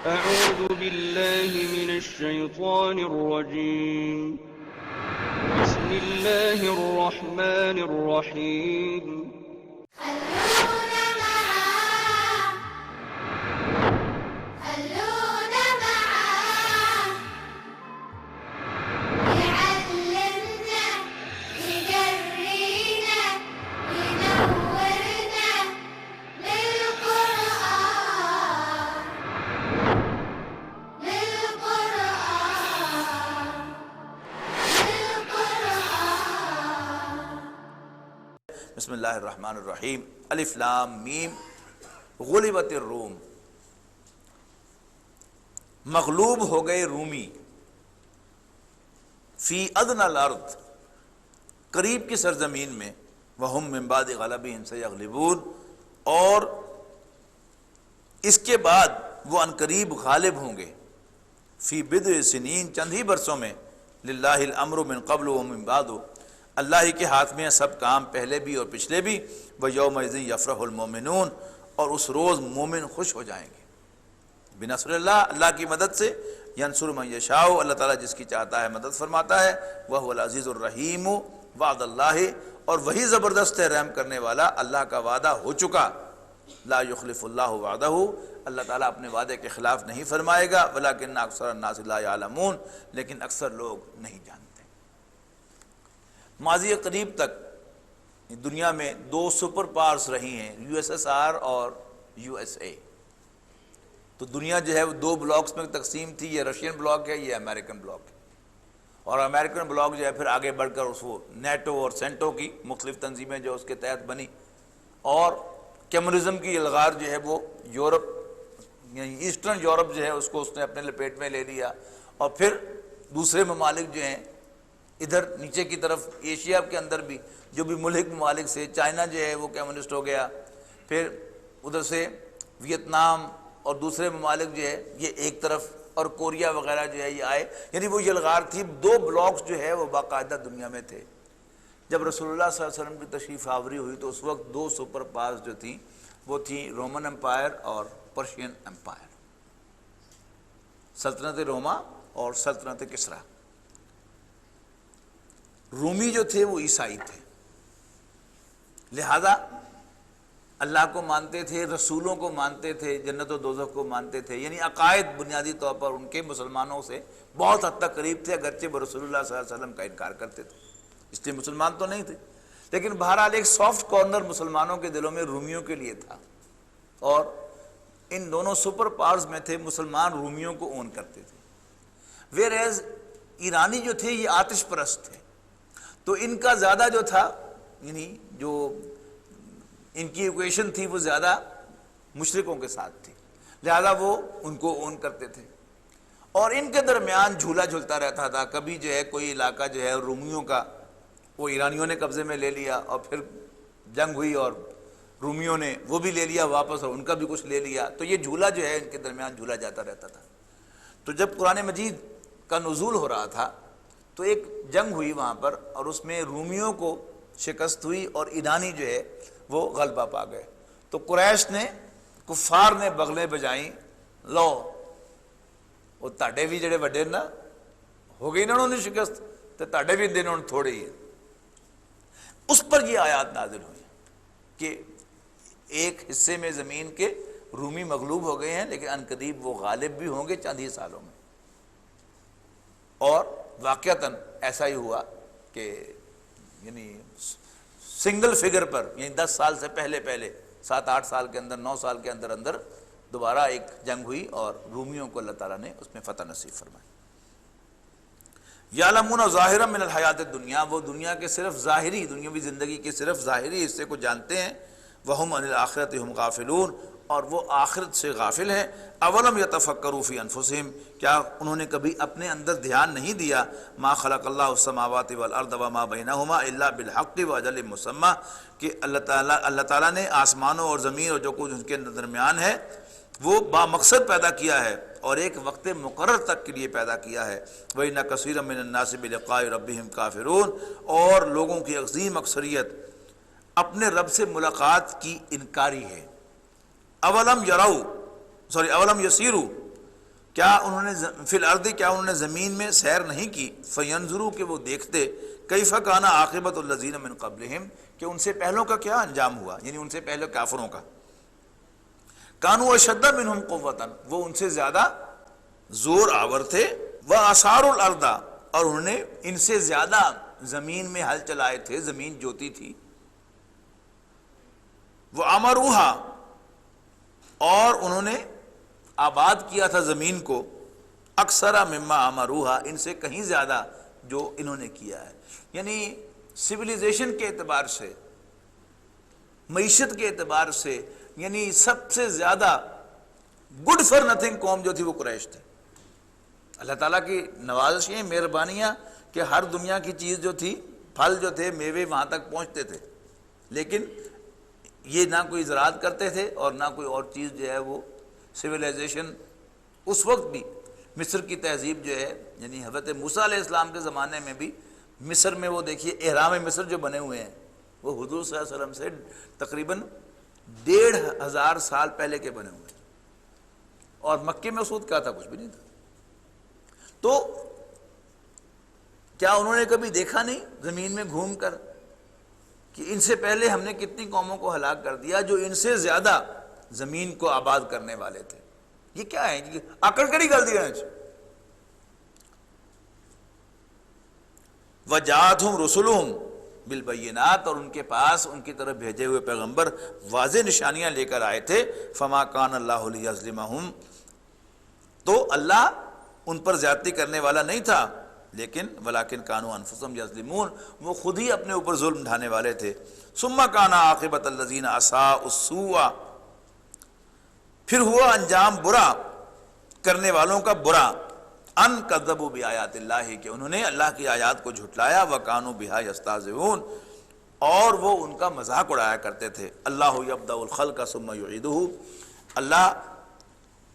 أعوذ بالله من الشيطان الرجيم. بسم الله الرحمن الرحيم. بسم اللہ الرحمن الرحیم. الف لام میم. غلبت الروم. مغلوب ہو گئے رومی. فی ادنی الارض. قریب کی سرزمین میں. وہم من بعد غلبہم سیغلبون. اور اس کے بعد وہ عنقریب غالب ہوں گے. فی بضع سنین. چند ہی برسوں میں. للہ الامر من قبل ومن بعد. اللہ ہی کے ہاتھ میں سب کام، پہلے بھی اور پچھلے بھی. وَيَوْمَئِذٍ يَفْرَحُ الْمُؤْمِنُونَ. اور اس روز مومن خوش ہو جائیں گے. بنصر اللہ. اللہ کی مدد سے. يَنْصُرُ مَن يَشَاءُ. اللہ تعالیٰ جس کی چاہتا ہے مدد فرماتا ہے. وَهُوَ الْعَزِيزُ الرَّحِيمُ. وعد اللہ. اور وہی زبردست ہے رحم کرنے والا. اللہ کا وعدہ ہو چکا. لا يخلف اللہ وعدہ. اللہ تعالیٰ اپنے وعدے کے خلاف نہیں فرمائے گا. وَلَكِنَّ أَكْثَرَ النَّاسِ لَا يَعْلَمُونَ. لیکن اکثر لوگ نہیں جانتے. ماضی قریب تک دنیا میں دو سپر پاورز رہی ہیں، یو ایس ایس آر اور یو ایس اے. تو دنیا جو ہے وہ دو بلاکس میں تقسیم تھی. یہ رشین بلاک ہے، یہ امریکن بلاک ہے. اور امریکن بلاک جو ہے پھر آگے بڑھ کر اس کو نیٹو اور سینٹو کی مختلف تنظیمیں جو اس کے تحت بنی. اور کمیونزم کی الغار جو ہے وہ یورپ یعنی ایسٹرن یورپ جو ہے اس کو اس نے اپنے لپیٹ میں لے لیا. اور پھر دوسرے ممالک جو ہیں ادھر نیچے کی طرف ایشیا کے اندر بھی جو بھی ملک ممالک سے، چائنا جو ہے وہ کمیونسٹ ہو گیا. پھر ادھر سے ویتنام اور دوسرے ممالک جو ہے یہ ایک طرف، اور کوریا وغیرہ جو ہے یہ آئے. یعنی وہ یلغار تھی. دو بلاکس جو ہے وہ باقاعدہ دنیا میں تھے. جب رسول اللہ صلی اللہ علیہ وسلم کی تشریف آوری ہوئی تو اس وقت دو سپر پاورز جو تھیں وہ تھیں رومن امپائر اور پرشین امپائر. سلطنت روما اور سلطنت کسریٰ. رومی جو تھے وہ عیسائی تھے، لہذا اللہ کو مانتے تھے، رسولوں کو مانتے تھے، جنت و دوزخ کو مانتے تھے. یعنی عقائد بنیادی طور پر ان کے مسلمانوں سے بہت حد تک قریب تھے، اگرچہ وہ رسول اللہ صلی اللہ علیہ وسلم کا انکار کرتے تھے، اس لیے مسلمان تو نہیں تھے. لیکن بہرحال ایک سافٹ کارنر مسلمانوں کے دلوں میں رومیوں کے لیے تھا. اور ان دونوں سپر پاورز میں تھے. مسلمان رومیوں کو اون کرتے تھے. ویئر ایز ایرانی جو تھے یہ آتش پرست تھے. تو ان کا زیادہ جو تھا یعنی جو ان کی ایکویشن تھی وہ زیادہ مشرکوں کے ساتھ تھی، لہذا وہ ان کو اون کرتے تھے. اور ان کے درمیان جھولا جھولتا رہتا تھا. کبھی جو ہے کوئی علاقہ جو ہے رومیوں کا وہ ایرانیوں نے قبضے میں لے لیا، اور پھر جنگ ہوئی اور رومیوں نے وہ بھی لے لیا واپس اور ان کا بھی کچھ لے لیا. تو یہ جھولا جو ہے ان کے درمیان جھولا جاتا رہتا تھا. تو جب قرآن مجید کا نزول ہو رہا تھا تو ایک جنگ ہوئی وہاں پر، اور اس میں رومیوں کو شکست ہوئی اور ایرانی جو ہے وہ غلبہ پا گئے. تو قریش نے، کفار نے بغلیں بجائیں، لو وہ تاڑے بھی جڑے وڈے نا ہو گئی نا انہوں نے شکست، تو تاڑے بھی دن انہوں تھوڑے ہی. اس پر یہ آیات نازل ہوئی کہ ایک حصے میں زمین کے رومی مغلوب ہو گئے ہیں، لیکن عنقریب وہ غالب بھی ہوں گے چند ہی سالوں میں. اور واقعتاً ایسا ہی ہوا کہ یعنی سنگل فگر پر، یعنی 10 سال سے پہلے 7-8 سال کے اندر، 9 سال کے اندر دوبارہ ایک جنگ ہوئی اور رومیوں کو اللہ تعالیٰ نے اس میں فتح نصیب فرمائی. یعلمون ظاہرا من الحیات الدنیا. وہ دنیا کے صرف ظاہری، دنیاوی زندگی کے صرف ظاہری حصے کو جانتے ہیں. وہم عن الآخرۃ ہم غافلون. اور وہ آخرت سے غافل ہیں. اولم یتفکروا فی انفسہم. کیا انہوں نے کبھی اپنے اندر دھیان نہیں دیا؟ ما خلق اللہ السماوات والارض وما بینہما الا بالحق واجل مسمى. کہ اللہ تعالیٰ نے آسمانوں اور زمین اور جو کچھ ان کے درمیان ہے وہ با مقصد پیدا کیا ہے اور ایک وقت مقرر تک کے لیے پیدا کیا ہے. وَإِنَّ كَثِيرًا مِّنَ النَّاسِ بِلِقَاءِ رَبِّهِمْ كَافِرُونَ. اور لوگوں کی عظیم اکثریت اپنے رب سے ملاقات کی انکاری ہے. اولم یسیروا کیا انہوں نے فی الارض کیا انہوں نے زمین میں سیر نہیں کی، فینظروا کہ وہ دیکھتے، کیف کان عاقبۃ الذین من قبلہم کہ ان سے پہلوں کا کیا انجام ہوا، یعنی ان سے پہلے کافروں کا، کانوا اشد منہم قوۃ وہ ان سے زیادہ زور آور تھے، واثاروا الارض اور انہوں نے ان سے زیادہ زمین میں ہل چلائے تھے، زمین جوتی تھی، وامروہا اور انہوں نے آباد کیا تھا زمین کو، اکثر مما امروہا ان سے کہیں زیادہ جو انہوں نے کیا ہے، یعنی سویلائزیشن کے اعتبار سے، معیشت کے اعتبار سے، یعنی سب سے زیادہ گڈ فار نتھنگ قوم جو تھی وہ قریش تھے۔ اللہ تعالیٰ کی نوازشیں، مہربانیاں کہ ہر دنیا کی چیز جو تھی، پھل جو تھے، میوے وہاں تک پہنچتے تھے، لیکن یہ نہ کوئی زراعت کرتے تھے اور نہ کوئی اور چیز جو ہے وہ سویلائزیشن۔ اس وقت بھی مصر کی تہذیب جو ہے، یعنی حضرت موسیٰ علیہ السلام کے زمانے میں بھی مصر میں وہ دیکھیے احرام مصر جو بنے ہوئے ہیں وہ حضور صلی اللہ علیہ وسلم سے تقریباً 1500 سال پہلے کے بنے ہوئے ہیں، اور مکے میں سود کیا تھا، کچھ بھی نہیں تھا۔ تو کیا انہوں نے کبھی دیکھا نہیں زمین میں گھوم کر کہ ان سے پہلے ہم نے کتنی قوموں کو ہلاک کر دیا جو ان سے زیادہ زمین کو آباد کرنے والے تھے؟ یہ کیا ہے؟ یہ آکڑ کری گل دی رہے۔ وجاءتہم رسلہم بالبینات اور ان کے پاس ان کی طرف بھیجے ہوئے پیغمبر واضح نشانیاں لے کر آئے تھے، فما کان اللہ لیظلمہم تو اللہ ان پر زیادتی کرنے والا نہیں تھا، لیکن ولیکن کانوا انفسہم یظلمون وہ خود ہی اپنے اوپر ظلم ڈھانے والے تھے۔ ثم کان عاقبۃ الذین اساءوا السوء پھر ہوا انجام برا کرنے والوں کا برا، ان کذبوا بآیات اللہ کہ انہوں نے اللہ کی آیات کو جھٹلایا، وکانوا بہا یستہزئون اور وہ ان کا مذاق اڑایا کرتے تھے۔ اللہ یبدأ الخلق ثم یعیدہ اللہ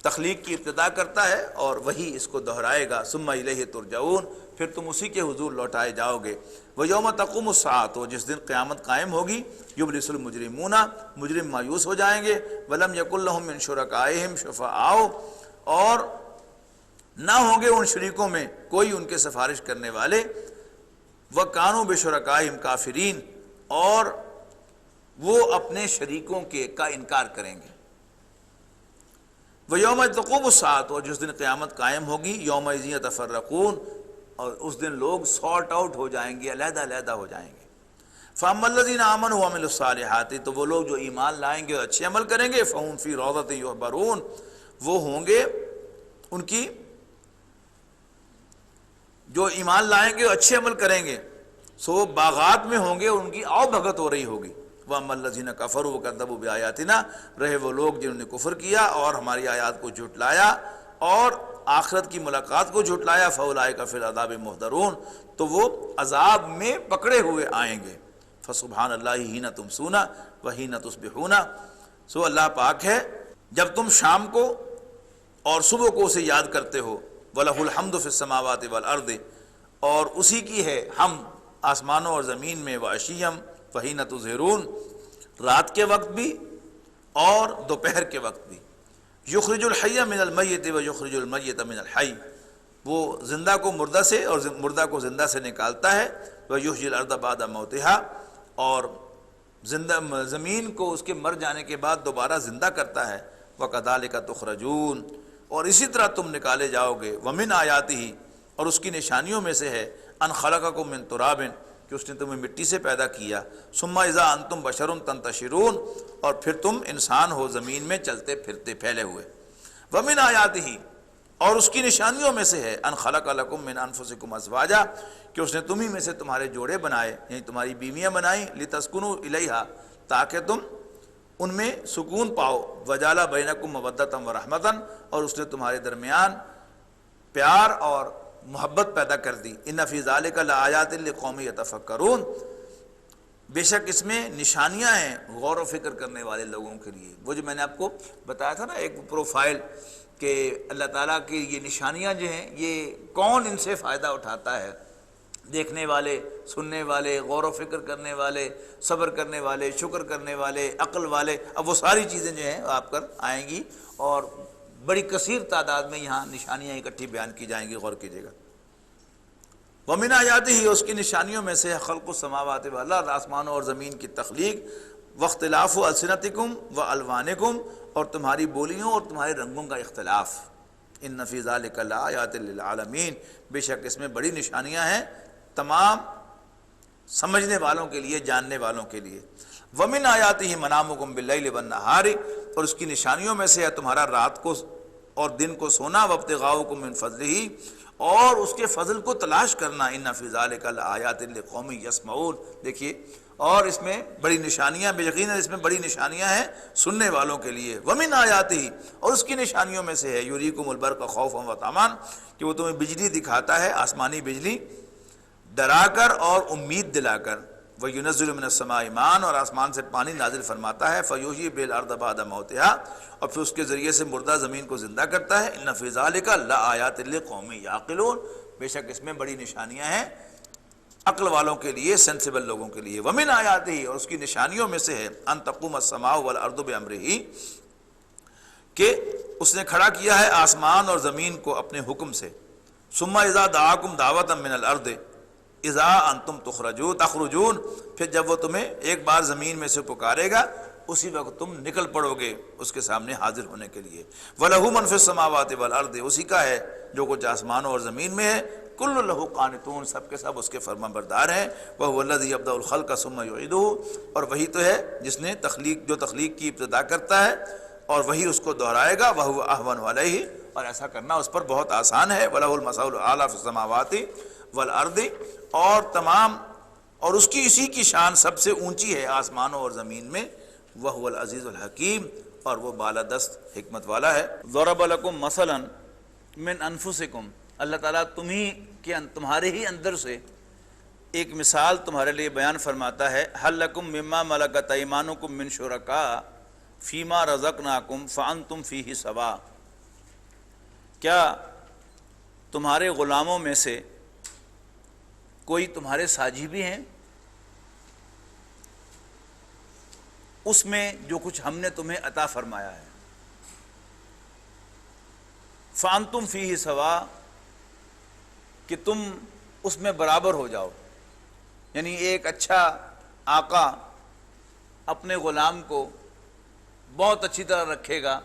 تخلیق کی ابتدا کرتا ہے اور وہی اس کو دہرائے گا، ثم الیہ ترجعون پھر تم اسی کے حضور لوٹائے جاؤ گے۔ ویوم تقوم الساعۃ جس دن قیامت قائم ہوگی، یبلس المجرمون مجرم مایوس ہو جائیں گے، ولم یکن لہم من شرکائہم شفعاء اور نہ ہوں گے ان شریکوں میں کوئی ان کے سفارش کرنے والے، وکانوا بشرکائہم کافرین اور وہ اپنے شریکوں کا انکار کریں گے۔ وَيَوْمَ تَقُومُ السَّاعَةُ اور جس دن قیامت قائم ہوگی، یومئذ یتفرقون اور اس دن لوگ سارٹ آؤٹ ہو جائیں گے، علیحدہ علیحدہ ہو جائیں گے۔ فَأَمَّا الَّذِينَ آمَنُوا وَعَمِلُوا الصَّالِحَاتِ تو وہ لوگ جو ایمان لائیں گے اور اچھے عمل کریں گے، فَهُمْ فِي رَوْضَةٍ يُحْبَرُونَ وہ ہوں گے ان کی جو ایمان لائیں گے اور اچھے عمل کریں گے سو وہ باغات میں ہوں گے اور ان کی آؤ بھگت ہو رہی ہوگی۔ وَأَمَّا الَّذِينَ كَفَرُوا وَكَذَّبُوا بِآيَاتِنَا رہے وہ لوگ جنہوں نے کفر کیا اور ہماری آیات کو جھٹلایا اور آخرت کی ملاقات کو جھٹلایا، فَأُولَٰئِكَ فِي الْعَذَابِ مُحْضَرُونَ تو وہ عذاب میں پکڑے ہوئے آئیں گے۔ فَسُبْحَانَ اللَّهِ حِينَ تُمْسُونَ وَحِينَ تُصْبِحُونَ سو اللہ پاک ہے جب تم شام کو اور صبح کو اسے یاد کرتے ہو، وَلَهُ الْحَمْدُ فِي السَّمَاوَاتِ وَالْأَرْضِ اور اسی کی ہے حمد آسمانوں اور زمین میں، وَعَشِيًّا وَحِينَ تُظْهِرُونَ رات کے وقت بھی اور دوپہر کے وقت بھی۔ یخرج الحی من المیت و یخرج المیت من الحی وہ زندہ کو مردہ سے اور مردہ کو زندہ سے نکالتا ہے، ویحیی الارض بعد موتها اور زمین کو اس کے مر جانے کے بعد دوبارہ زندہ کرتا ہے، وکذالک تخرجون اور اسی طرح تم نکالے جاؤ گے۔ ومن آیاتہ اور اس کی نشانیوں میں سے ہے، ان خلقکم من تراب کہ اس نے تمہیں مٹی سے پیدا کیا، ثم اذا انتم بشر تنتشرون اور پھر تم انسان ہو زمین میں چلتے پھرتے پھیلے ہوئے۔ ومن آیاتہ اور اس کی نشانیوں میں سے ہے، ان خلق لکم من انفسکم ازواجا کہ اس نے تمہیں میں سے تمہارے جوڑے بنائے، یعنی تمہاری بیویاں بنائیں، لتسکنوا الیہا تاکہ تم ان میں سکون پاؤ، وجعل بینکم مودۃ ورحمۃ اور اس نے تمہارے درمیان پیار اور محبت پیدا کر دی۔ ان فی ذالک لآیات لقوم یتفکرون بے شک اس میں نشانیاں ہیں غور و فکر کرنے والے لوگوں کے لیے۔ وہ جو میں نے آپ کو بتایا تھا نا ایک پروفائل کہ اللہ تعالیٰ کی یہ نشانیاں جو ہیں یہ کون ان سے فائدہ اٹھاتا ہے، دیکھنے والے، سننے والے، غور و فکر کرنے والے، صبر کرنے والے، شکر کرنے والے، عقل والے۔ اب وہ ساری چیزیں جو ہیں آپ کر آئیں گی اور بڑی کثیر تعداد میں یہاں نشانیاں اکٹھی بیان کی جائیں گی، غور کیجیے گا۔ وَمِنْ آیاتِهِ، اس کی نشانیوں میں سے خلق السماوات والارض، آسمانوں اور زمین کی تخلیق، واختلاف السنتکم والوانکم، اور تمہاری بولیوں اور تمہارے رنگوں کا اختلاف۔ ان فی ذلک لآیات للعالمین، بے شک اس میں بڑی نشانیاں ہیں تمام سمجھنے والوں کے لیے، جاننے والوں کے لیے۔ وَمِنْ آیاتِهِ مَنَامُکُم بِاللَّیلِ وَالنَّہَارِ، اور اس کی نشانیوں میں سے ہے تمہارا رات کو اور دن کو سونا، وَابْتِغَاؤُکُم مِّن فَضْلِهِ، اور اس کے فضل کو تلاش کرنا۔ ان فی ذلک لآیات لقوم یسمعون، دیکھیے، اور اس میں بڑی نشانیاں، بے یقیناً اس میں بڑی نشانیاں ہیں سننے والوں کے لیے۔ وَمِنْ آیاتِهِ، اور اس کی نشانیوں میں سے ہے یُریکُم البرق خوفا وطمعا، کہ وہ تمہیں بجلی دکھاتا ہے، آسمانی بجلی، ڈرا کر اور امید دلا کر۔ وَيُنَزِّلُ مِنَ السَّمَاءِ مَاءً، اور آسمان سے پانی نازل فرماتا ہے۔ فَيُحْيِي بِالْأَرْضَ بَعْدَ مَوْتِهَا، اور پھر اس کے ذریعے سے مردہ زمین کو زندہ کرتا ہے۔ ان فی ذلک لآیات لقوم یعقلون، بے شک اس میں بڑی نشانیاں ہیں عقل والوں کے لیے، سینسیبل لوگوں کے لیے۔ وَمِنْ آیاتِهِ، اور اس کی نشانیوں میں سے ہے ان تقوم السماء والارض بامرہ، کہ اس نے کھڑا کیا ہے آسمان اور زمین کو اپنے حکم سے۔ ثم اذا دعاکم دعوۃ من الارض اذا انتم تخرجون، پھر جب وہ تمہیں ایک بار زمین میں سے پکارے گا، اسی وقت تم نکل پڑو گے اس کے سامنے حاضر ہونے کے لیے۔ وَلَهُ مَن فِي السَّمَاوَاتِ وَالْأَرْضِ، اسی کا ہے جو کچھ آسمانوں اور زمین میں ہے۔ كُلٌّ لَهُ قَانِتُونَ، سب کے سب اس کے فرما بردار ہیں۔ وَهُوَ الَّذِي يَبْدَأُ الْخَلْقَ ثُمَّ يُعِيدُهُ، اور وہی تو ہے جس نے تخلیق کی ابتدا کرتا ہے اور وہی اس کو دہرائے گا۔ وَهُوَ أَهْوَنُ عَلَيْهِ، اور ایسا کرنا اس پر بہت آسان ہے۔ وَلَهُ الْمَثَلُ الْأَعْلَىٰ فِي السَّمَاوَاتِ وَالْأَرْضِ، اور تمام اور اس کی اسی کی شان سب سے اونچی ہے آسمانوں اور زمین میں۔ وَهُوَ الْعَزِيزُ الْحَكِيمُ، اور وہ بالادست حکمت والا ہے۔ ضَرَبَ لَكُم مَثَلًا مِّنْ أَنفُسِكُم، اللہ تعالیٰ تمہارے ہی اندر سے ایک مثال تمہارے لیے بیان فرماتا ہے۔ هَلْ لَكُم مِّمَّا مَلَكَتْ أَيْمَانُكُم مِّن شُرَكَاءَ فِيمَا رَزَقْنَاكُمْ فَأَنْتُمْ فِيهِ سَوَاءٌ، کیا تمہارے غلاموں میں سے کوئی تمہارے ساجی بھی ہیں اس میں جو کچھ ہم نے تمہیں عطا فرمایا ہے؟ فَأَنْتُمْ فِيهِ سَوَاءٌ، کہ تم اس میں برابر ہو جاؤ، یعنی ایک اچھا آقا اپنے غلام کو بہت اچھی طرح رکھے گا،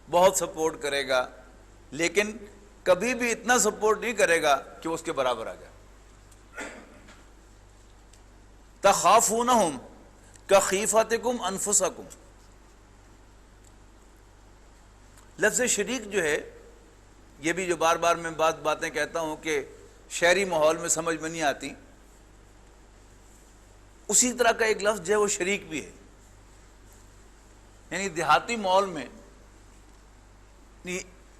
بہت سپورٹ کرے گا، لیکن کبھی بھی اتنا سپورٹ نہیں کرے گا کہ وہ اس کے برابر آ جائے۔ تخافونہم کخیفتکم انفسکم، لفظ شریک جو ہے، یہ بھی جو بار بار میں باتیں کہتا ہوں کہ شہری ماحول میں سمجھ میں نہیں آتی، اسی طرح کا ایک لفظ جو ہے وہ شریک بھی ہے۔ یعنی دیہاتی ماحول میں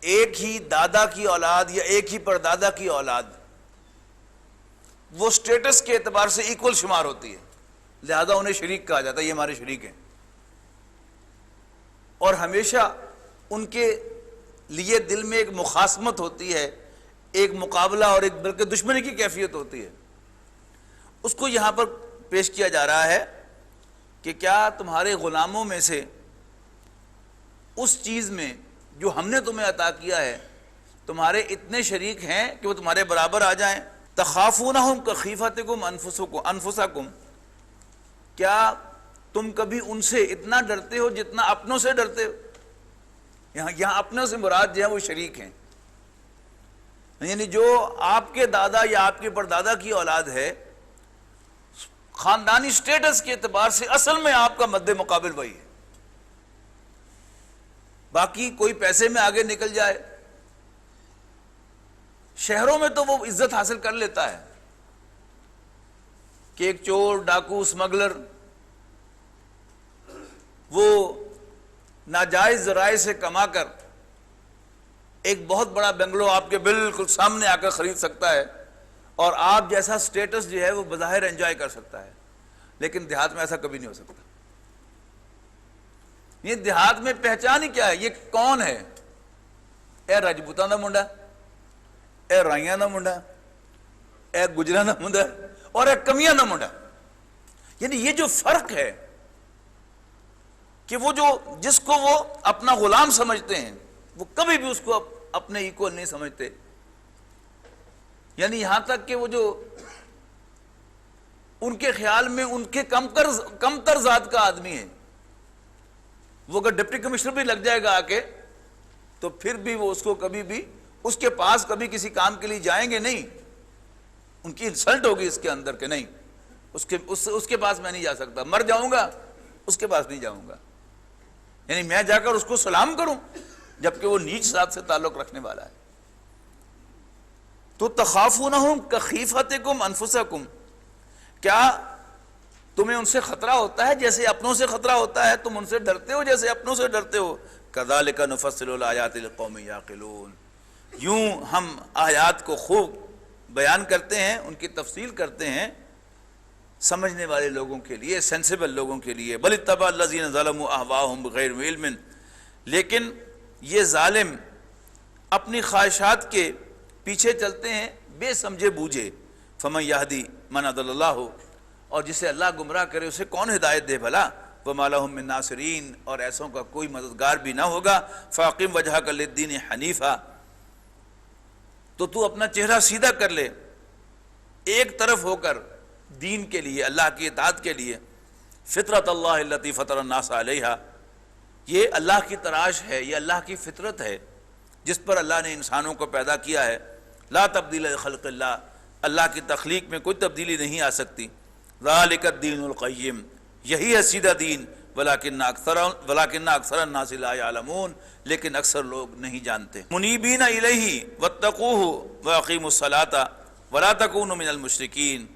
ایک ہی دادا کی اولاد یا ایک ہی پردادا کی اولاد وہ سٹیٹس کے اعتبار سے ایکول شمار ہوتی ہے، لہذا انہیں شریک کہا جاتا ہے، یہ ہمارے شریک ہیں، اور ہمیشہ ان کے لیے دل میں ایک مخاصمت ہوتی ہے، ایک مقابلہ اور ایک بلکہ دشمنی کی کیفیت ہوتی ہے۔ اس کو یہاں پر پیش کیا جا رہا ہے کہ کیا تمہارے غلاموں میں سے اس چیز میں جو ہم نے تمہیں عطا کیا ہے تمہارے اتنے شریک ہیں کہ وہ تمہارے برابر آ جائیں؟ تخافونہم کخیفتکم انفسکم، کیا تم کبھی ان سے اتنا ڈرتے ہو جتنا اپنوں سے ڈرتے ہو؟ یہاں اپنوں سے مراد جو ہے وہ شریک ہیں، یعنی جو آپ کے دادا یا آپ کے پردادا کی اولاد ہے، خاندانی سٹیٹس کے اعتبار سے اصل میں آپ کا مد مقابل وہی ہے۔ باقی کوئی پیسے میں آگے نکل جائے، شہروں میں تو وہ عزت حاصل کر لیتا ہے کہ ایک چور، ڈاکو، اسمگلر وہ ناجائز ذرائع سے کما کر ایک بہت بڑا بنگلو آپ کے بالکل سامنے آ کر خرید سکتا ہے، اور آپ جیسا سٹیٹس جو ہے وہ بظاہر انجوائے کر سکتا ہے، لیکن دیہات میں ایسا کبھی نہیں ہو سکتا۔ یہ دیہات میں پہچان ہی کیا ہے؟ یہ کون ہے؟ اے راجپوتاں دا منڈا، اے رائیاں دا منڈا، اے گجراں دا منڈا، اور اے کمیاں دا منڈا۔ یعنی یہ جو فرق ہے کہ وہ جو جس کو وہ اپنا غلام سمجھتے ہیں وہ کبھی بھی اس کو اپنے ایکول نہیں سمجھتے. یعنی یہاں تک کہ وہ جو ان کے خیال میں ان کے کم تر ذات کا آدمی ہے، وہ اگر ڈپٹی کمشنر بھی لگ جائے گا آ کے تو پھر بھی وہ اس کو کبھی بھی اس کے پاس کبھی کسی کام کے لیے جائیں گے نہیں. ان کی انسلٹ ہوگی اس کے اندر کہ نہیں اس کے پاس میں نہیں جا سکتا، مر جاؤں گا اس کے پاس نہیں جاؤں گا. یعنی میں جا کر اس کو سلام کروں جبکہ وہ نیچ ذات سے تعلق رکھنے والا ہے. تو تخافونہم کخیفتکم انفسکم، کیا تمہیں ان سے خطرہ ہوتا ہے جیسے اپنوں سے خطرہ ہوتا ہے؟ تم ان سے ڈرتے ہو جیسے اپنوں سے ڈرتے ہو. کذالک نفصل الآیات لقوم یعقلون، یوں ہم آیات کو خوب بیان کرتے ہیں، ان کی تفصیل کرتے ہیں سمجھنے والے لوگوں کے لیے، سینسیبل لوگوں کے لیے. بل اتبع الذین ظلموا اہواءہم بغیر علم، لیکن یہ ظالم اپنی خواہشات کے پیچھے چلتے ہیں بے سمجھے بوجھے. فمن یہدی من اضل اللہ، اور جسے اللہ گمراہ کرے اسے کون ہدایت دے بھلا. وما لہم من ناصرین، اور ایسوں کا کوئی مددگار بھی نہ ہوگا. فاقم وجہک للدین حنیفا، تو اپنا چہرہ سیدھا کر لے ایک طرف ہو کر دین کے لیے، اللہ کی اطاعت کے لیے. فطرت اللہ التی فطر الناس علیہا، یہ اللہ کی تراش ہے، یہ اللہ کی فطرت ہے جس پر اللہ نے انسانوں کو پیدا کیا ہے. لا تبدیل لخلق اللہ، اللہ کی تخلیق میں کوئی تبدیلی نہیں آ سکتی. ذالک الدین القیم، یہی ہے سیدھا دین. ولکن اکثر الناس لا یعلمون، لیکن اکثر لوگ نہیں جانتے. منیبین الیہ واتقوہ واقیموا الصلاۃ ولا تکونوا من المشرکین،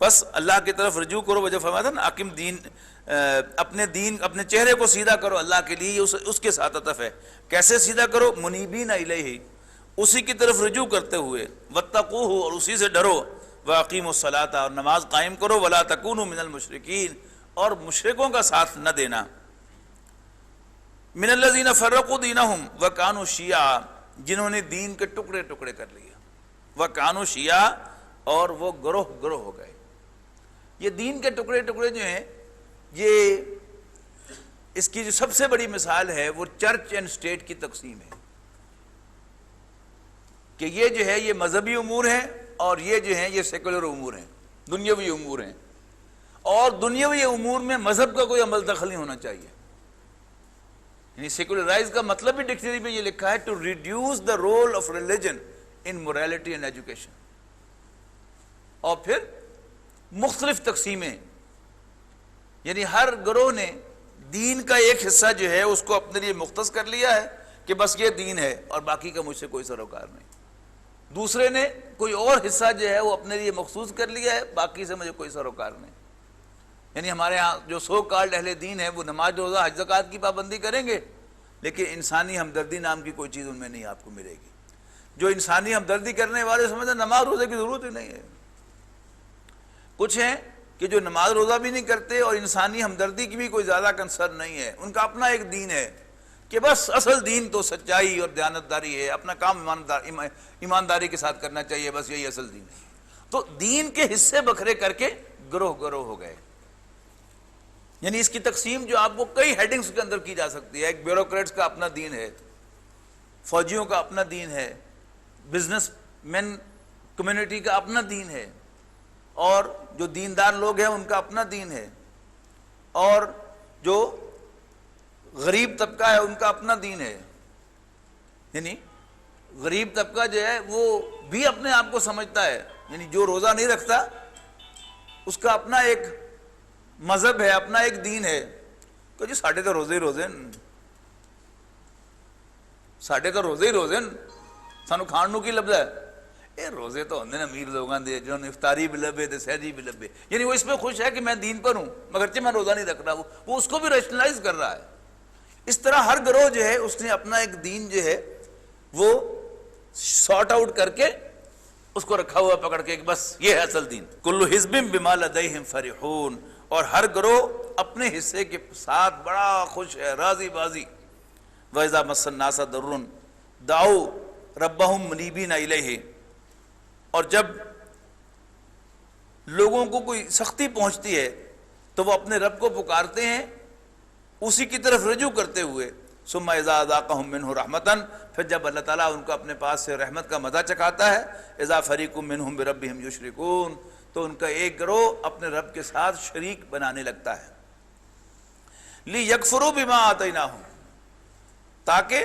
بس اللہ کی طرف رجوع کرو. وجہ فرمایا تھا نا اقیم دین، اپنے چہرے کو سیدھا کرو اللہ کے لیے، اس کے ساتھ عطف ہے. کیسے سیدھا کرو؟ منیبین الیہ، اسی کی طرف رجوع کرتے ہوئے. واتقوہ، اور اسی سے ڈرو. واقیموا الصلاۃ، اور نماز قائم کرو. ولا تکونوا من المشرکین، اور مشرکوں کا ساتھ نہ دینا. من الذین فرقوا دینہم وکانوا شیعا، جنہوں نے دین کے ٹکڑے ٹکڑے کر لیا. وکانوا شیعا، اور وہ گروہ گروہ ہو گئے. یہ دین کے ٹکڑے ٹکڑے جو ہیں، یہ اس کی جو سب سے بڑی مثال ہے وہ چرچ اینڈ اسٹیٹ کی تقسیم ہے. کہ یہ جو ہے یہ مذہبی امور ہیں، اور یہ جو ہیں یہ سیکولر امور ہیں، دنیاوی امور ہیں. اور دنیاوی امور میں مذہب کا کوئی عمل دخل نہیں ہونا چاہیے. یعنی سیکولرائز کا مطلب بھی ڈکشنری میں یہ لکھا ہے to reduce the role of religion in morality and education. اور پھر مختلف تقسیمیں، یعنی ہر گروہ نے دین کا ایک حصہ جو ہے اس کو اپنے لیے مختص کر لیا ہے کہ بس یہ دین ہے اور باقی کا مجھ سے کوئی سروکار نہیں. دوسرے نے کوئی اور حصہ جو ہے وہ اپنے لیے مخصوص کر لیا ہے، باقی سے مجھے کوئی سروکار نہیں. یعنی ہمارے ہاں جو سو کالڈ اہل دین ہے وہ نماز روزہ حج زکوٰۃ کی پابندی کریں گے، لیکن انسانی ہمدردی نام کی کوئی چیز ان میں نہیں آپ کو ملے گی. جو انسانی ہمدردی کرنے والے سمجھتے نماز روزے کی ضرورت ہی نہیں ہے. کچھ ہیں کہ جو نماز روزہ بھی نہیں کرتے اور انسانی ہمدردی کی بھی کوئی زیادہ کنسرن نہیں ہے. ان کا اپنا ایک دین ہے کہ بس اصل دین تو سچائی اور دیانتداری ہے، اپنا کام ایمانداری کے ساتھ کرنا چاہیے، بس یہی اصل دین ہے. تو دین کے حصے بکھرے کر کے گروہ گروہ ہو گئے. یعنی اس کی تقسیم جو آپ کو کئی ہیڈنگز کے اندر کی جا سکتی ہے. ایک بیوروکریٹس کا اپنا دین ہے، فوجیوں کا اپنا دین ہے، بزنس مین کمیونٹی کا اپنا دین ہے، اور جو دیندار لوگ ہیں ان کا اپنا دین ہے، اور جو غریب طبقہ ہے ان کا اپنا دین ہے. یعنی غریب طبقہ جو ہے وہ بھی اپنے آپ کو سمجھتا ہے، یعنی جو روزہ نہیں رکھتا اس کا اپنا ایک مذہب ہے، اپنا ایک دین ہے کہ جی ساڈے تو روزے ہی روزے، ساڈے تو روزے ہی روزے، سانو کھان نو کی لبدا ہے. اے روزے تو ہوندے نے امیر لوگاں دے جنہوں نے افطاری بھی لبے تے سحری بھی لبے. یعنی وہ اس پہ خوش ہے کہ میں دین پر ہوں مگرچہ میں روزہ نہیں رکھ رہا. وہ اس کو بھی ریشنلائز کر رہا ہے. اس طرح ہر گروہ جو ہے اس نے اپنا ایک دین جو ہے وہ سارٹ آؤٹ کر کے اس کو رکھا ہوا پکڑ کے کہ بس یہ ہے اصل دین. کل حزب بما لدیہم فرحون، اور ہر گروہ اپنے حصے کے ساتھ بڑا خوش ہے، راضی بازی. وَإِذَا مَسَّ النَّاسَ ضَرٌّ دَعَوْا رَبَّهُمْ مُنِيبِينَ إِلَيْهِ، اور جب لوگوں کو کوئی سختی پہنچتی ہے تو وہ اپنے رب کو پکارتے ہیں اسی کی طرف رجوع کرتے ہوئے. ثم اذا اذاقهم منه رحمتن، پھر جب اللہ تعالیٰ ان کو اپنے پاس سے رحمت کا مزہ چکھاتا ہے، اذا فریق منهم بربهم یشرکون، تو ان کا ایک گروہ اپنے رب کے ساتھ شریک بنانے لگتا ہے۔ لیکفروا بما آتیناہم، تاکہ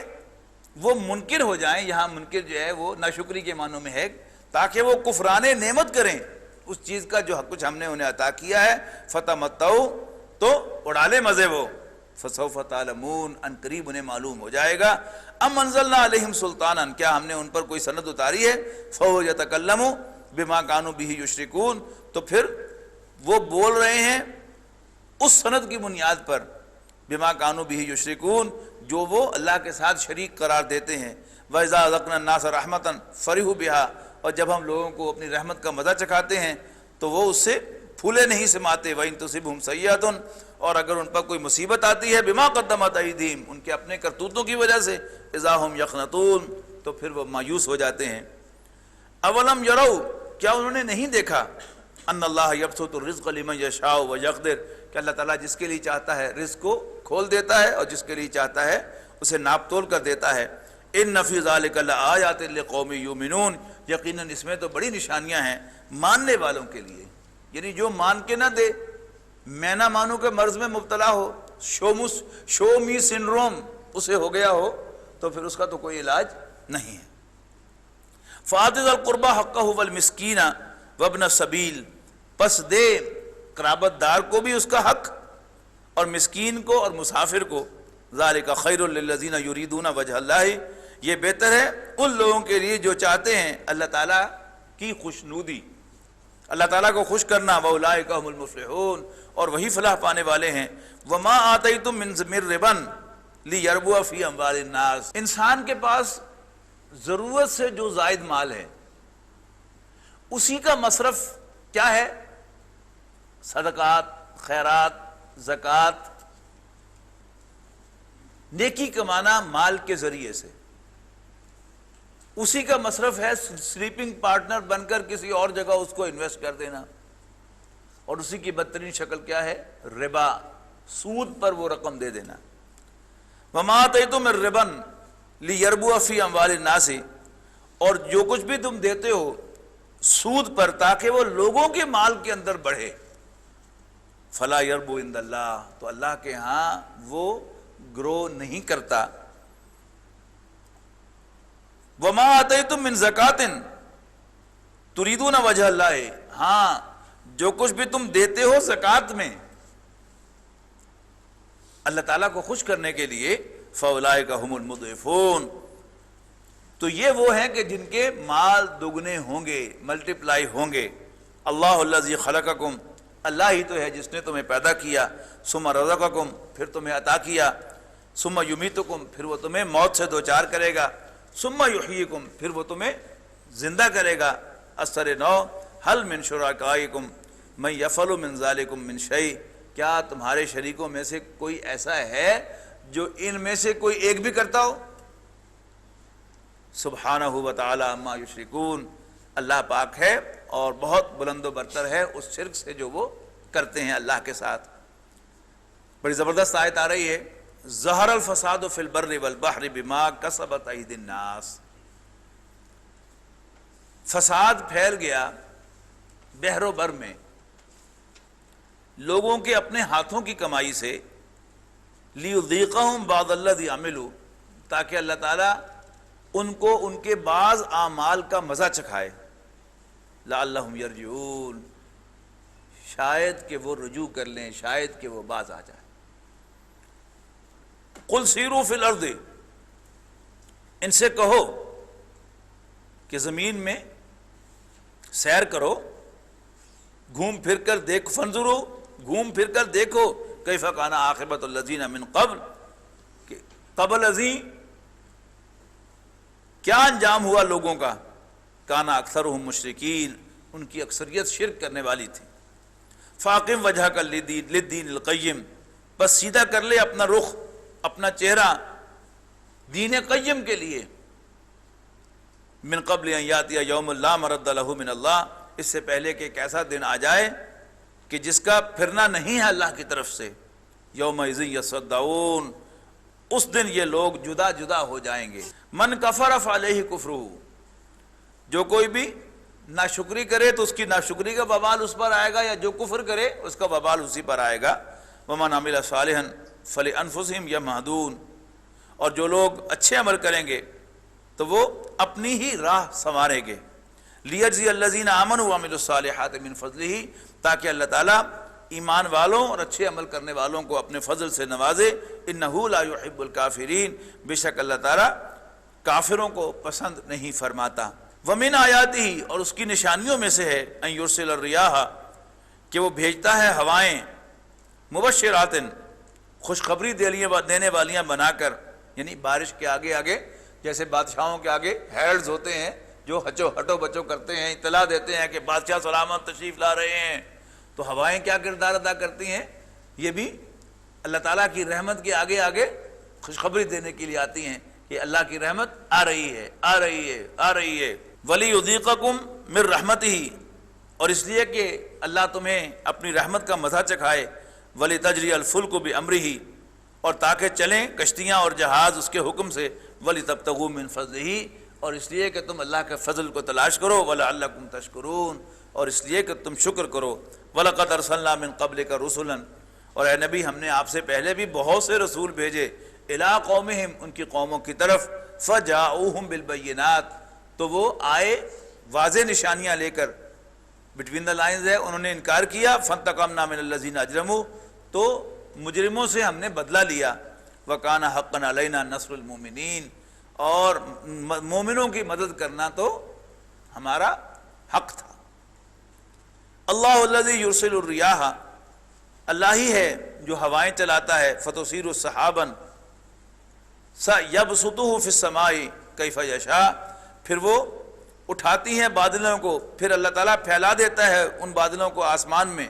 وہ منکر ہو جائیں، یہاں منکر جو ہے وہ ناشکری کے معنوں میں ہے، تاکہ وہ کفران نعمت کریں اس چیز کا جو کچھ ہم نے انہیں عطا کیا ہے، فتمتعوا، تو اڑا لے مزے وہ، فسوف تعلمون، ان قریب انہیں معلوم ہو جائے گا، ام انزلنا علیہم سلطانا، کیا ہم نے ان پر کوئی سند اتاری ہے، فہو یتکلم بما کانوا بہ یشرکون، تو پھر وہ بول رہے ہیں اس سند کی بنیاد پر، بما کانوا بہ یشرکون، جو وہ اللہ کے ساتھ شریک قرار دیتے ہیں، وَإِذَا أَذَقْنَا النَّاسَ رَحْمَةً فَرِحُوا بِهَا، اور جب ہم لوگوں کو اپنی رحمت کا مزہ چکھاتے ہیں تو وہ اس سے پھولے نہیں سماتے، وَإِن تُصِبْهُمْ سَيِّئَةٌ، اور اگر ان پر کوئی مصیبت آتی ہے بما قدمت ایدیہم، ان کے اپنے کرتوتوں کی وجہ سے، اذا ہم یقنطون، تو پھر وہ مایوس ہو جاتے ہیں۔ اولم یروا، کیا انہوں نے نہیں دیکھا، ان اللہ یبسط الرزق لمن یشاء ویقدر، کہ اللہ تعالیٰ جس کے لیے چاہتا ہے رزق کو کھول دیتا ہے اور جس کے لیے چاہتا ہے اسے ناپ تول کر دیتا ہے۔ ان فی ذلک لآیات لقوم یؤمنون، یقیناً اس میں تو بڑی نشانیاں ہیں ماننے والوں کے لیے، یعنی جو مان کے نہ دے، میں نہ مانوں کے مرض میں مبتلا ہو، شو می سنڈروم اسے ہو گیا ہو، تو پھر اس کا تو کوئی علاج نہیں ہے۔ فآت ذی القربى حقہ والمسکین وابن السبیل، پس دے قرابت دار کو بھی اس کا حق اور مسکین کو اور مسافر کو، ذالک خیر للذین یریدون وجہ اللہ، یہ بہتر ہے ان لوگوں کے لیے جو چاہتے ہیں اللہ تعالیٰ کی خوشنودی، اللہ تعالیٰ کو خوش کرنا، وَأُولَٰئِکَ هُمُ الْمُفْلِحُونَ، اور وہی فلاح پانے والے ہیں۔ وَمَا آتَيْتُم مِّن رِبًا لِيَرْبُوَ فِي أَمْوَالِ النَّاسِ، انسان کے پاس ضرورت سے جو زائد مال ہے اسی کا مصرف کیا ہے؟ صدقات، خیرات، زکوٰۃ، نیکی کمانا مال کے ذریعے سے، اسی کا مصرف ہے سلیپنگ پارٹنر بن کر کسی اور جگہ اس کو انویسٹ کر دینا، اور اسی کی بدترین شکل کیا ہے؟ ربا، سود پر وہ رقم دے دینا۔ وَمَا آتَيْتُم مِّن رِبًا لِيَرْبُوَ فِي أَمْوَالِ النَّاسِ، اور جو کچھ بھی تم دیتے ہو سود پر تاکہ وہ لوگوں کے مال کے اندر بڑھے، فَلَا يَرْبُو عِندَ اللَّهِ، تو اللہ کے ہاں وہ گرو نہیں کرتا۔ وَمَا آتَيْتُم مِّن زَكَاةٍ تُرِيدُونَ وَجْهَ اللَّهِ، ہاں جو کچھ بھی تم دیتے ہو زکوٰۃ میں اللہ تعالیٰ کو خوش کرنے کے لیے، فَأُولَٰئِكَ هُمُ الْمُضْعِفُونَ، تو یہ وہ ہیں کہ جن کے مال دگنے ہوں گے، ملٹیپلائی ہوں گے۔ اللہ الذی خلقکم، اللہ ہی تو ہے جس نے تمہیں پیدا کیا، ثم رزقکم، پھر تمہیں عطا کیا، ثم یمیتکم، پھر وہ تمہیں موت سے دوچار کرے گا، ثم یحییکم، پھر وہ تمہیں زندہ کرے گا۔ اثر 9، هل من شرکائکم من یفعل من ذلکم من شیء، کیا تمہارے شریکوں میں سے کوئی ایسا ہے جو ان میں سے کوئی ایک بھی کرتا ہو؟ سبحانہ و تعالی عما یشرکون، اللہ پاک ہے اور بہت بلند و برتر ہے اس شرک سے جو وہ کرتے ہیں اللہ کے ساتھ۔ بڑی زبردست آیت آ رہی ہے، ظہر الفساد فی البر والبحر بما کسبت ایدی الناس، فساد پھیل گیا بحر و بر میں لوگوں کے اپنے ہاتھوں کی کمائی سے، لیذیقہم بعض الذی عملوا، تاکہ اللہ تعالیٰ ان کو ان کے بعض اعمال کا مزہ چکھائے، لعلہم یرجعون، شاید کہ وہ رجوع کر لیں، شاید کہ وہ باز آ جائیں۔ قل سیروا فی الارض، ان سے کہو کہ زمین میں سیر کرو، گھوم پھر کر دیکھ، فانظروا، گھوم پھر کر دیکھو، کیف کان عاقبۃ الذین من قبل، کہ قبل ازیں کیا انجام ہوا لوگوں کا، کان اکثرہم مشرکین، ان کی اکثریت شرک کرنے والی تھی۔ فاقم وجہک للدین القیم، بس سیدھا کر لے اپنا رخ، اپنا چہرہ دین قیم کے لیے، من قبل ان یاتی یوم لا مرد لہ من اللہ، اس سے پہلے کہ ایک ایسا دن آ جائے کہ جس کا پھرنا نہیں ہے اللہ کی طرف سے، یومئذ یصدعون، اس دن یہ لوگ جدا جدا ہو جائیں گے۔ من کفر فعلیہ کفرہ، جو کوئی بھی ناشکری کرے تو اس کی ناشکری کا وبال اس پر آئے گا، یا جو کفر کرے اس کا وبال اسی پر آئے گا۔ ومن عمل صالحا فلانفسہم یمہدون، اور جو لوگ اچھے عمل کریں گے تو وہ اپنی ہی راہ سنواریں گے۔ لیجزی الذین آمنوا وعملوا الصالحات من فضلہ، تاکہ اللہ تعالیٰ ایمان والوں اور اچھے عمل کرنے والوں کو اپنے فضل سے نوازے۔ انہ لا یحب الکافرین، بے شک اللہ تعالیٰ کافروں کو پسند نہیں فرماتا۔ ومن آیاتہ، اور اس کی نشانیوں میں سے ہے، ان یرسل الریاح، کہ وہ بھیجتا ہے ہوائیں، مبشرات، خوشخبری دینے والیاں بنا کر، یعنی بارش کے آگے آگے جیسے بادشاہوں کے آگے ہیرلڈز ہوتے ہیں جو ہٹو بچو کرتے ہیں، اطلاع دیتے ہیں کہ بادشاہ سلامت تشریف لا رہے ہیں، تو ہوائیں کیا کردار ادا کرتی ہیں؟ یہ بھی اللہ تعالیٰ کی رحمت کے آگے آگے خوشخبری دینے کے لیے آتی ہیں کہ اللہ کی رحمت آ رہی ہے، آ رہی ہے، آ رہی ہے۔ وَلِيُذِيقَكُم مِّن رَحْمَتِهِ، اور اس لیے کہ اللہ تمہیں اپنی رحمت کا مزہ چکھائے۔ وَلِتَجْرِيَ الْفُلْكُ بِأَمْرِهِ، اور تاکہ چلیں کشتیاں اور جہاز اس کے حکم سے۔ وَلِتَبْتَغُوا مِن فَضْلِهِ، اور اس لیے کہ تم اللہ کے فضل کو تلاش کرو۔ وَلَعَلَّكُمْ تَشْكُرُونَ، اور اس لیے کہ تم شکر کرو۔ وَلَقَدْ أَرْسَلْنَا مِن قَبْلِكَ رُسُلًا، اور اے نبی ہم نے آپ سے پہلے بھی بہت سے رسول بھیجے۔ إِلَىٰ قَوْمِهِمْ، ان کی قوموں کی طرف۔ فَجَاءُوهُمْ بِالْبَيِّنَاتِ، تو وہ آئے واضح نشانیاں لے کر، بٹوین دا لائنز ہے، انہوں نے انکار کیا۔ فَانْتَقَمْنَا مِنَ الَّذِينَ أَجْرَمُوا، تو مجرموں سے ہم نے بدلہ لیا۔ وَكَانَ حَقًّا عَلَيْنَا نَصْرُ الْمُؤْمِنِينَ، اور مومنوں کی مدد کرنا تو ہمارا حق تھا۔ اللہ الذی یرسل الریاح، اللہ ہی ہے جو ہوائیں چلاتا ہے۔ فتصیر السحابا سیبسطہ فی السماء کیف یشاء، پھر وہ اٹھاتی ہیں بادلوں کو، پھر اللہ تعالیٰ پھیلا دیتا ہے ان بادلوں کو آسمان میں،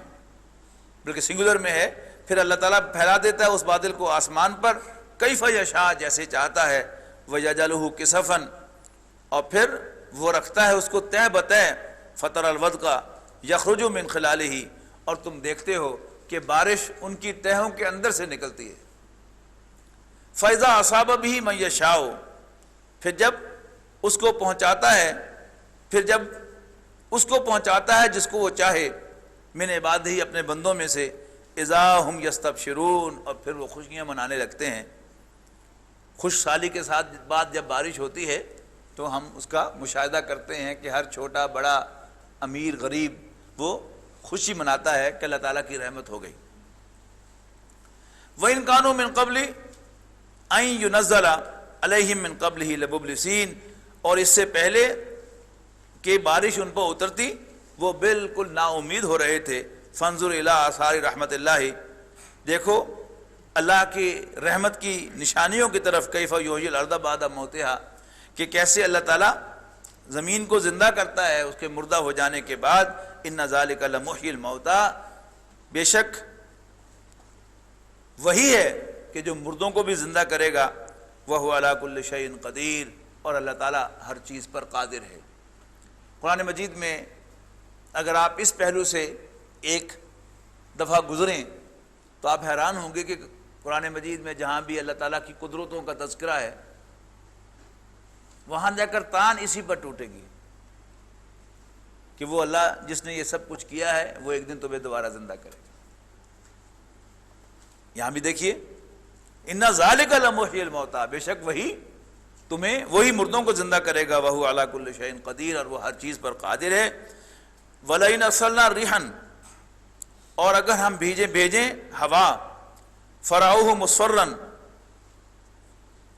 بلکہ سنگولر میں ہے، پھر اللہ تعالیٰ پھیلا دیتا ہے اس بادل کو آسمان پر، کیف یشاء، جیسے چاہتا ہے۔ وَيَجْعَلُهُ كِسَفًا، اور پھر وہ رکھتا ہے اس کو تہ بتہ۔ فَتَرَى الْوَدْقَ يَخْرُجُ مِنْ خِلَالِهِ، اور تم دیکھتے ہو کہ بارش ان کی تہوں کے اندر سے نکلتی ہے۔ فَإِذَا أَصَابَ بِهِ مَن يَشَاءُ، پھر جب اس کو پہنچاتا ہے، پھر جب اس کو پہنچاتا ہے جس کو وہ چاہے، من عبادہ، اپنے بندوں میں سے۔ اذا ہم یستبشرون، اور پھر وہ خوشیاں منانے لگتے ہیں۔ خوش سالی کے ساتھ بعد جب بارش ہوتی ہے تو ہم اس کا مشاہدہ کرتے ہیں کہ ہر چھوٹا بڑا امیر غریب وہ خوشی مناتا ہے کہ اللہ تعالیٰ کی رحمت ہو گئی۔ وَإِن كَانُوا مِن قَبْلِ أَن يُنَزَّلَ عَلَيْهِم مِّن قَبْلِهِ لَمُبْلِسِينَ، اور اس سے پہلے کہ بارش ان پر اترتی وہ بالکل نا امید ہو رہے تھے۔ فانظر الی آثار رحمت اللہ، دیکھو اللہ کی رحمت کی نشانیوں کی طرف۔ کیف یحیی الارض بعد موتہا، کہ کیسے اللہ تعالیٰ زمین کو زندہ کرتا ہے اس کے مردہ ہو جانے کے بعد۔ ان ذالک لمحیی الموتیٰ، بے شک وہی ہے کہ جو مردوں کو بھی زندہ کرے گا۔ وہو علی کل شیء قدیر، اور اللہ تعالیٰ ہر چیز پر قادر ہے۔ قرآن مجید میں اگر آپ اس پہلو سے ایک دفعہ گزریں تو آپ حیران ہوں گے کہ قرآن مجید میں جہاں بھی اللہ تعالیٰ کی قدرتوں کا تذکرہ ہے وہاں جا کر تان اسی پر ٹوٹے گی کہ وہ اللہ جس نے یہ سب کچھ کیا ہے وہ ایک دن تمہیں دوبارہ زندہ کرے گا۔ یہاں بھی دیکھیے، ان ذالک لمحیی الموتیٰ، بے شک وہی تمہیں وہی مردوں کو زندہ کرے گا۔ وہو علی کل شیء قدیر، اور وہ ہر چیز پر قادر ہے۔ وَلَئِنْ أَرْسَلْنَا رِيحًا، اور اگر ہم بھیجیں ہوا، فَرَأَوْهُ مُصْفَرًّا،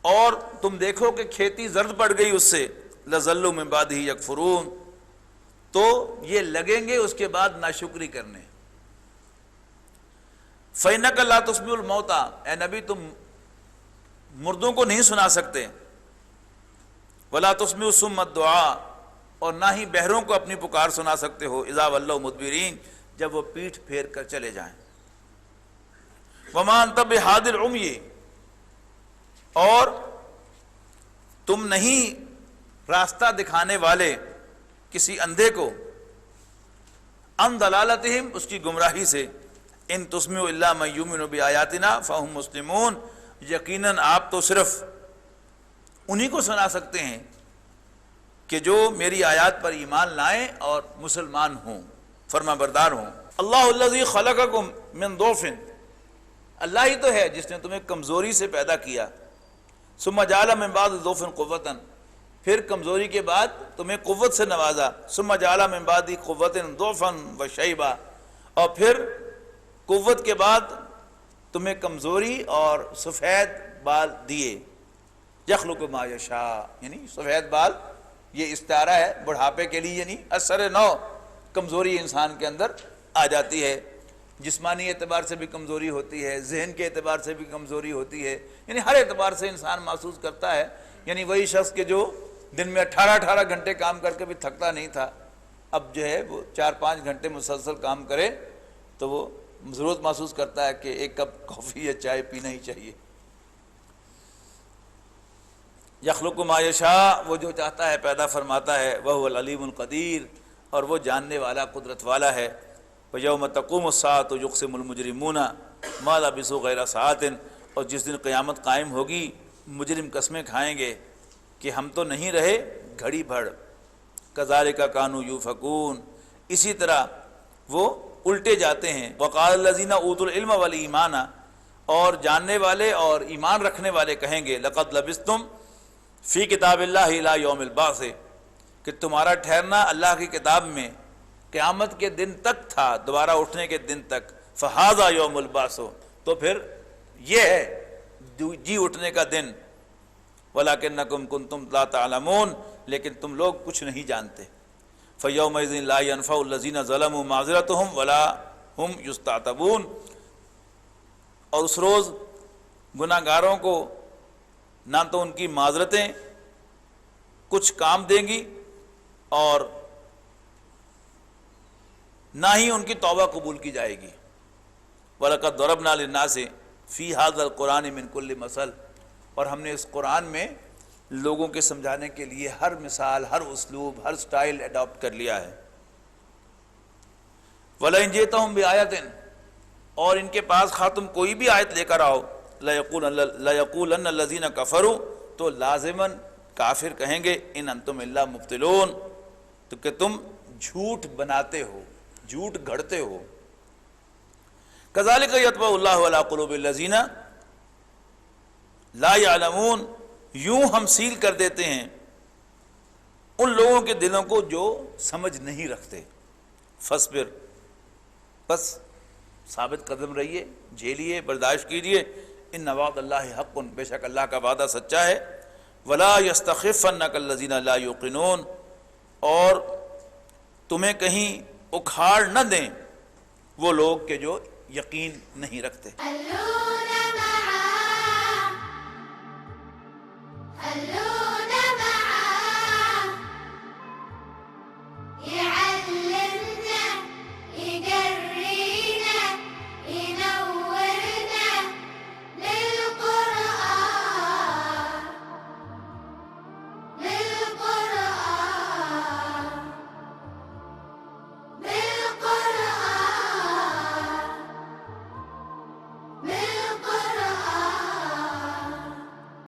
اور تم دیکھو کہ کھیتی زرد پڑ گئی اس سے، لَظَلُّوا مِن بَعْدِهِ يَكْفُرُونَ، تو یہ لگیں گے اس کے بعد ناشکری کرنے۔ فَإِنَّكَ لَا تُسْمِعُ الْمَوْتَىٰ، اے نبی تم مردوں کو نہیں سنا سکتے۔ وَلَا تُسْمِعُ الصُّمَّ الدُّعَاء، اور نہ ہی بہروں کو اپنی پکار سنا سکتے ہو۔ اذا ولوا مدبرین، جب وہ پیٹھ پھیر کر چلے جائیں۔ وما انت بہادی العمی، اور تم نہیں راستہ دکھانے والے کسی اندھے کو، عن ضلالتہم، اس کی گمراہی سے۔ ان تسمع الا من یؤمن بآیاتنا فہم مسلمون، یقیناً آپ تو صرف انہی کو سنا سکتے ہیں کہ جو میری آیات پر ایمان لائیں اور مسلمان ہوں، فرما بردار ہوں۔ اللہ الذی خلقکم من ضعف، اللہ ہی تو ہے جس نے تمہیں کمزوری سے پیدا کیا، ثم جعل من بعد ضعف قوۃ، پھر کمزوری کے بعد تمہیں قوت سے نوازا، ثم جعل من بعد قوۃ ضعفا وشیبا، اور پھر قوت کے بعد تمہیں کمزوری اور سفید بال دیے۔ یخلق ما یشاء، یعنی سفید بال یہ استعارہ ہے بڑھاپے کے لیے، یعنی اثر نو کمزوری انسان کے اندر آ جاتی ہے، جسمانی اعتبار سے بھی کمزوری ہوتی ہے، ذہن کے اعتبار سے بھی کمزوری ہوتی ہے، یعنی ہر اعتبار سے انسان محسوس کرتا ہے۔ یعنی وہی شخص کہ جو دن میں 18 گھنٹے کام کر کے بھی تھکتا نہیں تھا، اب جو ہے وہ 4-5 گھنٹے مسلسل کام کرے تو وہ ضرورت محسوس کرتا ہے کہ ایک کپ کافی یا چائے پینا ہی چاہیے۔ یخلق ما یشاء، وہ جو چاہتا ہے پیدا فرماتا ہے، وہو العلیم القدیر، اور وہ جاننے والا قدرت والا ہے۔ وَيَوْمَ تَقُومُ السَّاعَةُ يُقْسِمُ الْمُجْرِمُونَ مَا لَبِثُوا غَيْرَ سَاعَةٍ، اور جس دن قیامت قائم ہوگی مجرم قسمیں کھائیں گے کہ ہم تو نہیں رہے گھڑی بھر۔ كَذَلِكَ كَانُوا يُؤْفَكُونَ، اسی طرح وہ الٹے جاتے ہیں۔ وَقَالَ الَّذِينَ أُوتُوا الْعِلْمَ وَالْإِيمَانَ، اور جاننے والے اور ایمان رکھنے والے کہیں گے لَقَدْ لَبِثْتُمْ فِي كِتَابِ اللَّهِ إِلَىٰ يَوْمِ الْبَعْثِ، کہ تمہارا ٹھہرنا اللہ کی کتاب میں قیامت کے دن تک تھا، دوبارہ اٹھنے کے دن تک۔ فَهَذَا يَوْمُ الْبَعْثِ، تو پھر یہ ہے جی اٹھنے کا دن۔ وَلَكِنَّكُمْ كُنْتُمْ لَا تَعْلَمُونَ، لیکن تم لوگ کچھ نہیں جانتے۔ فَيَوْمَئِذٍ لَا يَنْفَعُ الَّذِينَ ظَلَمُوا مَعْذِرَتُهُمْ وَلَا هُمْ يُسْتَعْتَبُونَ، اور اس روز گناہ گاروں کو نہ تو ان کی معذرتیں کچھ کام دیں گی اور نہ ہی ان کی توبہ قبول کی جائے گی۔ وَلَقَدْ ضَرَبْنَا لِلنَّاسِ فِي هَذَا الْقُرْآنِ مِنْ كُلِّ مَثَلٍ، اور ہم نے اس قرآن میں لوگوں کے سمجھانے کے لیے ہر مثال، ہر اسلوب، ہر سٹائل اڈاپٹ کر لیا ہے۔ وَلَئِنْ جِئْتَهُمْ بِآیَةٍ، اور ان کے پاس خواہ تم کوئی بھی آیت لے کر آؤ، لَيَقُولَنَّ الَّذِينَ كَفَرُوا، تو لازماً کافر کہیں گے ان انتم الا مبتلون، تو کہ تم جھوٹ بناتے ہو، جھوٹ گھڑتے ہو۔ كَذَلِكَ يَطْبَعُ اللَّهُ عَلَىٰ قُلُوبِ الَّذِينَ لَا يَعْلَمُونَ، یوں ہم سیل کر دیتے ہیں ان لوگوں کے دلوں کو جو سمجھ نہیں رکھتے۔ فَاصْبِرْ، بس ثابت قدم رہیے، جھیلیے، برداشت کیجیے۔ ان وعد اللہ حق، بے شک اللہ کا وعدہ سچا ہے۔ ولا یستخفنک الذین لا یوقنون، اور تمہیں کہیں اکھاڑ نہ دیں وہ لوگ کہ جو یقین نہیں رکھتے۔